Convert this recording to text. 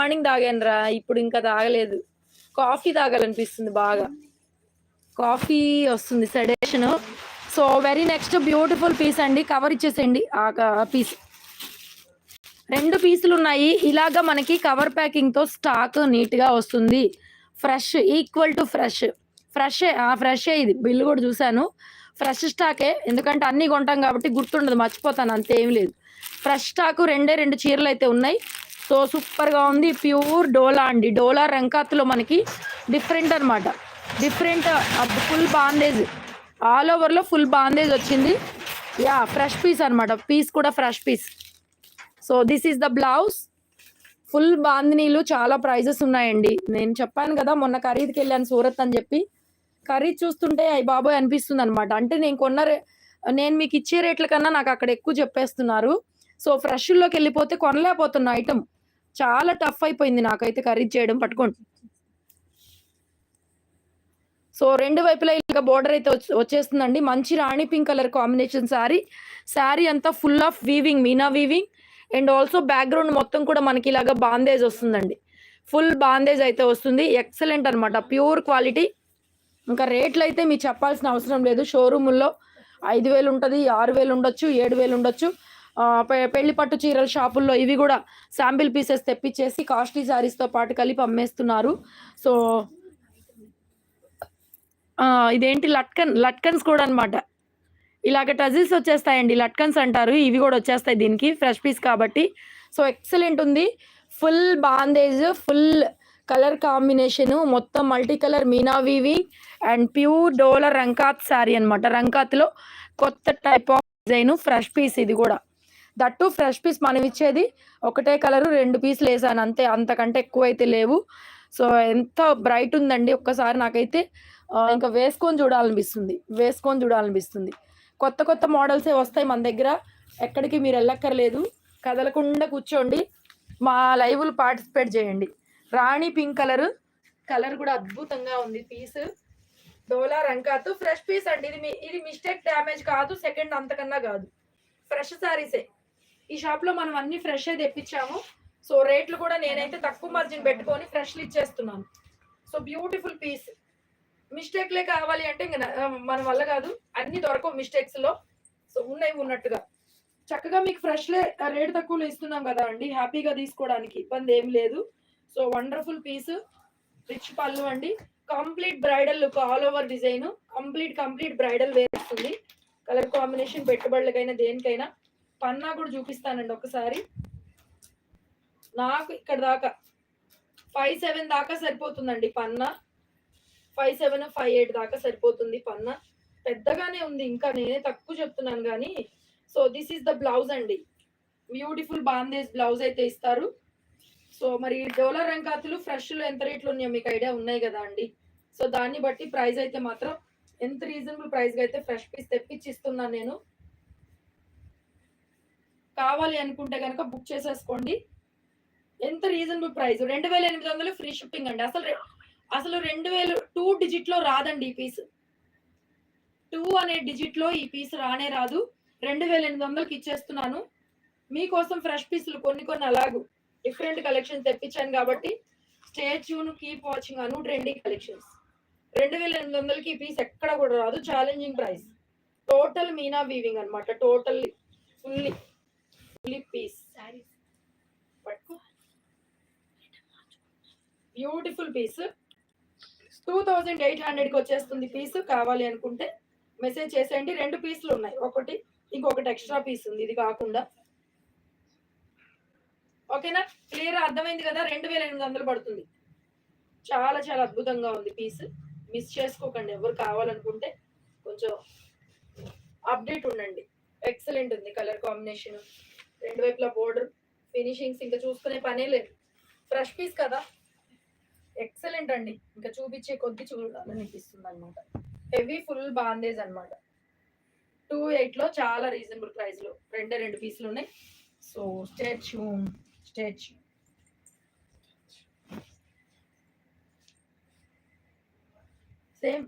Morning తాగాను రా, ఇప్పుడు ఇంకా తాగలేదు. కాఫీ తాగాలనిపిస్తుంది బాగా. కాఫీ వస్తుంది sedation. So very next beautiful piece అండి. కవర్ ఇచ్చేసేయండి ఆ పీస్. 2 పీసులు ఉన్నాయి. ఇలాగా మనకి కవర్ ప్యాకింగ్తో స్టాక్ నీట్గా వస్తుంది. Fresh, equal to fresh. ఫ్రెషే ఇది. బిల్లు కూడా చూశాను. ఫ్రెష్ స్టాకే, ఎందుకంటే అన్నీ కొంటాం కాబట్టి గుర్తుండదు, మర్చిపోతాను, అంతేం లేదు. ఫ్రెష్ స్టాకు 2 చీరలు అయితే ఉన్నాయి. సో సూపర్గా ఉంది. ప్యూర్ డోలా అండి. డోలా రంకాత్లో మనకి డిఫరెంట్ అనమాట. డిఫరెంట్ ఫుల్ బాందేజ్, ఆల్ ఓవర్లో ఫుల్ బాందేజ్ వచ్చింది. యా, ఫ్రెష్ పీస్ అనమాట. పీస్ కూడా fresh piece. So this is the blouse. Full బాందినీలు చాలా ప్రైజెస్ ఉన్నాయండి. నేను చెప్పాను కదా మొన్న ఖరీదుకి వెళ్ళాను సూరత్ అని చెప్పి. ఖరీదు చూస్తుంటే అయ్యి బాబోయ్ అనిపిస్తుంది అనమాట. అంటే నేను మీకు ఇచ్చే రేట్ల కన్నా నాకు అక్కడ ఎక్కువ చెప్పేస్తున్నారు. సో ఫ్రెష్లోకి వెళ్ళిపోతే కొనలేకపోతున్న ఐటమ్. చాలా టఫ్ అయిపోయింది నాకైతే ఖరీదు చేయడం. పట్టుకోండి. సో 2 వైపులా ఇలాగ బోర్డర్ అయితే వచ్చేస్తుందండి. మంచి రాణి పింక్ కలర్ కాంబినేషన్ శారీ అంతా full of weaving, Meena weaving. And also background మొత్తం కూడా మనకి ఇలాగ బాందేజ్ వస్తుందండి. ఫుల్ బాందేజ్ అయితే వస్తుంది. ఎక్సలెంట్ అనమాట, ప్యూర్ క్వాలిటీ. ఇంకా రేట్లు అయితే మీకు చెప్పాల్సిన అవసరం లేదు. షోరూముల్లో 5,000 ఉంటుంది, 6,000 ఉండొచ్చు, 7,000 ఉండొచ్చు. పెళ్లి పట్టు చీరల షాపుల్లో ఇవి కూడా శాంపిల్ పీసెస్ తెప్పించేసి కాస్ట్లీ శారీస్తో పాటు కలిపి అమ్మేస్తున్నారు. సో ఇదేంటి లట్కన్స్ కూడా అనమాట. ఇలాగ టజిల్స్ వచ్చేస్తాయండి, లట్కన్స్ అంటారు. ఇవి కూడా వచ్చేస్తాయి దీనికి, ఫ్రెష్ పీస్ కాబట్టి. సో ఎక్సలెంట్ ఉంది. Full bandhej, full colour combination, మొత్తం multi colour meena weaving and pure డోలర్ రంకాత్ శారీ అనమాట. రంకాత్లో కొత్త type of design, fresh piece ఇది కూడా. దట్టు ఫ్రెష్ పీస్ మనం ఇచ్చేది ఒకటే కలరు, 2 పీసులు వేసాను అంతే, అంతకంటే ఎక్కువ అయితే లేవు. సో ఎంత బ్రైట్ ఉందండి. ఒక్కసారి నాకైతే ఇంకా వేసుకొని చూడాలనిపిస్తుంది. కొత్త మోడల్సే వస్తాయి మన దగ్గర. ఎక్కడికి మీరు వెళ్ళక్కర్లేదు, కదలకుండా కూర్చోండి, మా లైవ్లు పార్టిసిపేట్ చేయండి. రాణి పింక్ కలర్ కూడా అద్భుతంగా ఉంది. పీస్ డోలా రంకాత్ ఫ్రెష్ పీస్ అండి. ఇది మిస్టేక్ డ్యామేజ్ కాదు, సెకండ్ అంతకన్నా కాదు, ఫ్రెష్ శారీసే. ఈ షాప్లో మనం అన్ని ఫ్రెష్ తెప్పించాము. సో రేట్లు కూడా నేనైతే తక్కువ మార్జిన్ పెట్టుకొని ఫ్రెష్లు ఇచ్చేస్తున్నాను. So beautiful piece. మిస్టేక్లే కావాలి అంటే ఇంకా మన వల్ల కాదు, అన్ని దొరకవు మిస్టేక్స్లో. సో ఉన్నట్టుగా చక్కగా మీకు ఫ్రెష్లే రేటు తక్కువలో ఇస్తున్నాం కదా అండి, హ్యాపీగా తీసుకోవడానికి ఇబ్బంది ఏం లేదు. సో వండర్ఫుల్ పీస్, రిచ్ పళ్ళు అండి. Complete bridal look, all over design, complete bridal వేస్తుంది. కలర్ కాంబినేషన్ పెట్టుబడులకైనా దేనికైనా. పన్నా కూడా చూపిస్తానండి ఒకసారి. నాకు ఇక్కడ దాకా 5'7" దాకా సరిపోతుందండి పన్నా. 5'7", 5'8" దాకా సరిపోతుంది పన్నా. పెద్దగానే ఉంది, ఇంకా నేనే తక్కువ చెప్తున్నాను కానీ. So this is the blouse అండి. బ్యూటిఫుల్ బాందేజ్ బ్లౌజ్ అయితే ఇస్తారు. సో మరి డోలా రంకాతులు ఫ్రెష్లో ఎంత రేట్లు ఉన్నాయో మీకు ఐడియా ఉన్నాయి కదా అండి. సో దాన్ని బట్టి ప్రైస్ అయితే మాత్రం ఎంత రీజనబుల్ ప్రైస్గా అయితే ఫ్రెష్ పీస్ తెప్పించి ఇస్తున్నాను నేను. కావాలి అనుకుంటే కనుక బుక్ చేసేసుకోండి. ఎంత రీజనబుల్ ప్రైస్, 2,800 ఫ్రీ షిప్పింగ్ అండి. అసలు 2,000 2 డిజిట్లో రాదండి ఈ పీస్. 2 అనే డిజిట్లో ఈ పీస్ రానే రాదు. 2,800కి ఇచ్చేస్తున్నాను మీకోసం. ఫ్రెష్ పీసులు కొన్ని అలాగూ డిఫరెంట్ కలెక్షన్ తెప్పించాను కాబట్టి stay tune, keep watching Anu trending collections. 2,800కి ఈ పీస్ ఎక్కడ కూడా రాదు. Challenging price. Total meena weaving అనమాట. Total fully piece. Beautiful piece. 2,800కి వచ్చేస్తుంది పీస్. కావాలి అనుకుంటే మెసేజ్ చేసేయండి. 2 పీసులు ఉన్నాయి, ఇంకొకటి ఎక్స్ట్రా పీస్ ఉంది ఇది కాకుండా. ఓకేనా, క్లియర్ అర్థమైంది కదా. 2,800 పడుతుంది. చాలా చాలా అద్భుతంగా ఉంది పీస్. మిస్ చేసుకోకండి ఎవరు. కావాలనుకుంటే కొంచెం అప్డేట్ ఉండండి. ఎక్సలెంట్ ఉంది కలర్ కాంబినేషన్, 2 వైపులా బోర్డర్, ఫినిషింగ్స్ ఇంకా చూసుకునే పనే లేదు. ఫ్రెష్ పీస్ కదా, ఎక్సలెంట్ అండి. ఇంకా చూపించే కొద్ది చూడాలనిపిస్తుంది అనమాట. హెవీ ఫుల్ బాందేజ్ అనమాట. 2,800లో చాలా రీజనబుల్ ప్రైస్ లో 2 పీసులు ఉన్నాయి. So stay tune. సేమ్